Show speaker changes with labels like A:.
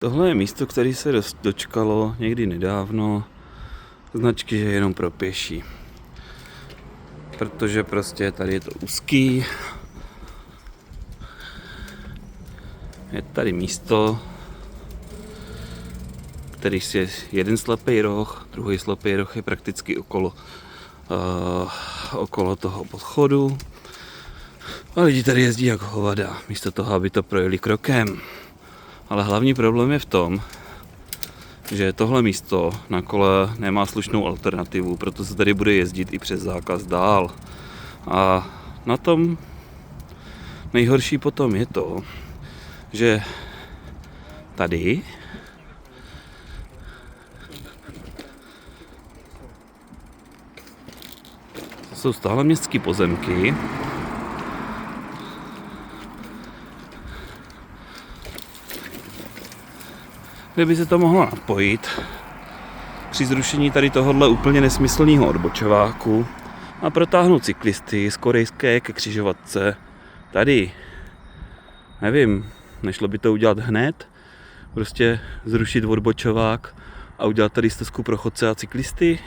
A: Tohle je místo, které se dočkalo někdy nedávno značky, že je jenom pro pěší. Protože prostě tady je to úzký. Je tady místo, který je jeden slepý roh, druhý slepý roh je prakticky okolo toho podchodu. A lidi tady jezdí jak hovada, místo toho, aby to projeli krokem. Ale hlavní problém je v tom, že tohle místo na kole nemá slušnou alternativu, proto se tady bude jezdit i přes zákaz dál. A na tom nejhorší potom je to, že tady jsou stále městské pozemky, kde by se to mohlo napojit při zrušení tady tohohle úplně nesmyslného odbočováku a protáhnout cyklisty z Korejské ke křižovatce tady. Nevím, nešlo by to udělat hned, prostě zrušit odbočovák a udělat tady stezku pro chodce a cyklisty?